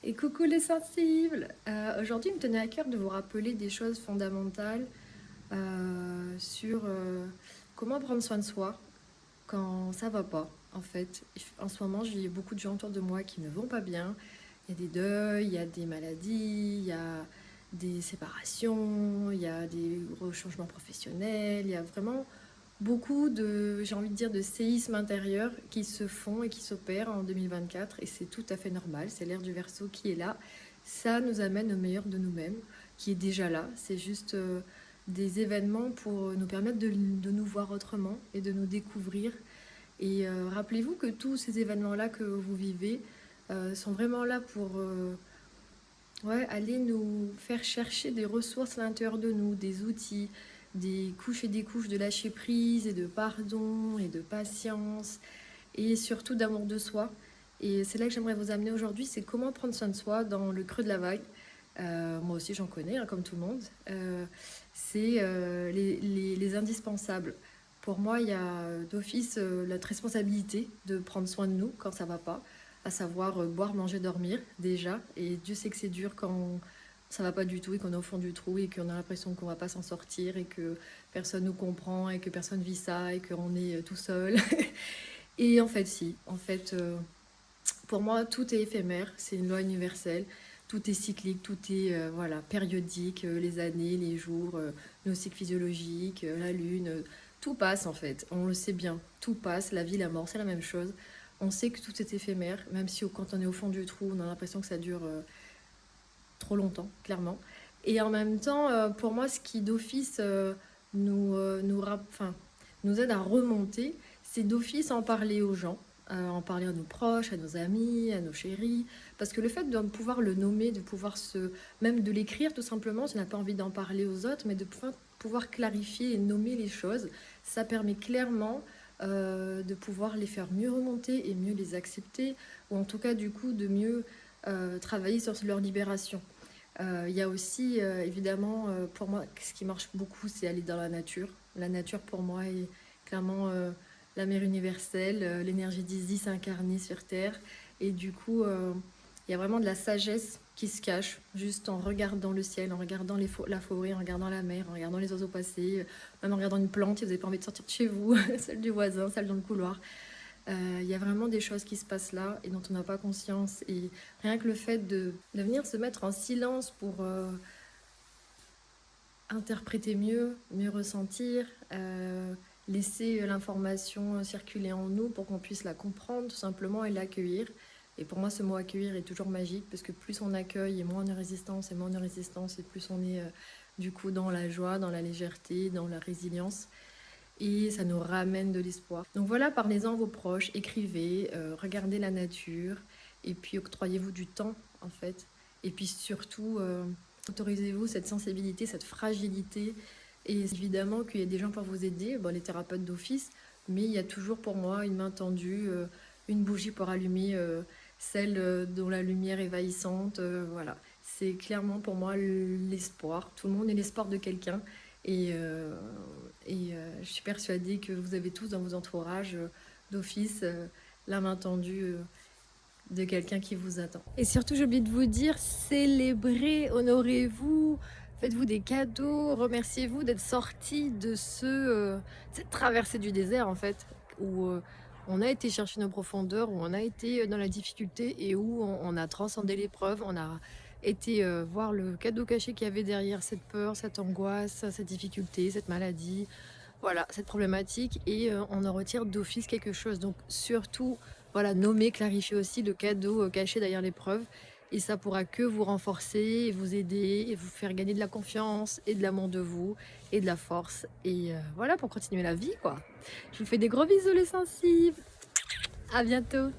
Et coucou les sensibles. Aujourd'hui, il me tenait à cœur de vous rappeler des choses fondamentales sur comment prendre soin de soi quand ça va pas. En fait, en ce moment, j'ai beaucoup de gens autour de moi qui ne vont pas bien. Il y a des deuils, il y a des maladies, il y a des séparations, il y a des gros changements professionnels, il y a vraiment beaucoup de, j'ai envie de dire, de séismes intérieurs qui se font et qui s'opèrent en 2024 et c'est tout à fait normal, c'est l'ère du Verseau qui est là. Ça nous amène au meilleur de nous-mêmes, qui est déjà là. C'est juste des événements pour nous permettre de nous voir autrement et de nous découvrir. Et rappelez-vous que tous ces événements-là que vous vivez sont vraiment là pour ouais, aller nous faire chercher des ressources à l'intérieur de nous, des outils, des couches et des couches de lâcher prise et de pardon et de patience et surtout d'amour de soi. Et c'est là que j'aimerais vous amener aujourd'hui, c'est comment prendre soin de soi dans le creux de la vague. Moi aussi j'en connais, hein, comme tout le monde. C'est les indispensables. Pour moi, il y a d'office la responsabilité de prendre soin de nous quand ça va pas, à savoir boire, manger, dormir déjà. Et Dieu sait que c'est dur quand ça va pas du tout et qu'on est au fond du trou et qu'on a l'impression qu'on va pas s'en sortir et que personne nous comprend et que personne vit ça et qu'on est tout seul. Et en fait, si. En fait, pour moi, tout est éphémère. C'est une loi universelle. Tout est cyclique, tout est voilà, périodique. Les années, les jours, nos cycles physiologiques, la lune. Tout passe en fait. On le sait bien. Tout passe. La vie, la mort, c'est la même chose. On sait que tout est éphémère. Même si quand on est au fond du trou, on a l'impression que ça dure trop longtemps, clairement. Et en même temps, pour moi, ce qui d'office enfin, nous aide à remonter, c'est d'office en parler aux gens, en parler à nos proches, à nos amis, à nos chéris. Parce que le fait de pouvoir le nommer, de pouvoir même de l'écrire tout simplement, si on n'a pas envie d'en parler aux autres, mais de pouvoir clarifier et nommer les choses, ça permet clairement de pouvoir les faire mieux remonter et mieux les accepter, ou en tout cas du coup de mieux travailler sur leur libération. Il y a aussi, évidemment, pour moi, ce qui marche beaucoup, c'est aller dans la nature. La nature, pour moi, est clairement la mère universelle, l'énergie d'Isis incarnée sur Terre. Et du coup, il y a vraiment de la sagesse qui se cache juste en regardant le ciel, en regardant la forêt, en regardant la mer, en regardant les oiseaux passer, même en regardant une plante si vous n'avez pas envie de sortir de chez vous, celle du voisin, celle dans le couloir. Il y a vraiment des choses qui se passent là et dont on n'a pas conscience. Et rien que le fait de venir se mettre en silence pour interpréter mieux, mieux ressentir, laisser l'information circuler en nous pour qu'on puisse la comprendre tout simplement et l'accueillir. Et pour moi, ce mot accueillir est toujours magique parce que plus on accueille et moins on est résistance, et moins on est résistance et plus on est du coup dans la joie, dans la légèreté, dans la résilience. Et ça nous ramène de l'espoir. Donc voilà, parlez-en à vos proches, écrivez, regardez la nature, et puis octroyez-vous du temps, en fait. Et puis surtout, autorisez-vous cette sensibilité, cette fragilité. Et évidemment qu'il y a des gens pour vous aider, bon, les thérapeutes d'office, mais il y a toujours pour moi une main tendue, une bougie pour allumer celle dont la lumière est envahissante. Voilà, c'est clairement pour moi l'espoir. Tout le monde est l'espoir de quelqu'un. Je suis persuadée que vous avez tous dans vos entourages d'office la main tendue de quelqu'un qui vous attend. Et surtout, j'ai oublié de vous dire, célébrez, honorez-vous, faites-vous des cadeaux, remerciez-vous d'être sortis de cette traversée du désert en fait, où on a été chercher nos profondeurs, où on a été dans la difficulté et où on a transcendé l'épreuve, on a été voir le cadeau caché qu'il y avait derrière cette peur, cette angoisse, cette difficulté, cette maladie, voilà, cette problématique, et on en retire d'office quelque chose. Donc surtout, voilà, nommer, clarifier aussi le cadeau caché derrière l'épreuve, et ça pourra que vous renforcer, et vous aider, et vous faire gagner de la confiance, et de l'amour de vous, et de la force, et voilà, pour continuer la vie, quoi. Je vous fais des gros bisous les sensibles, à bientôt.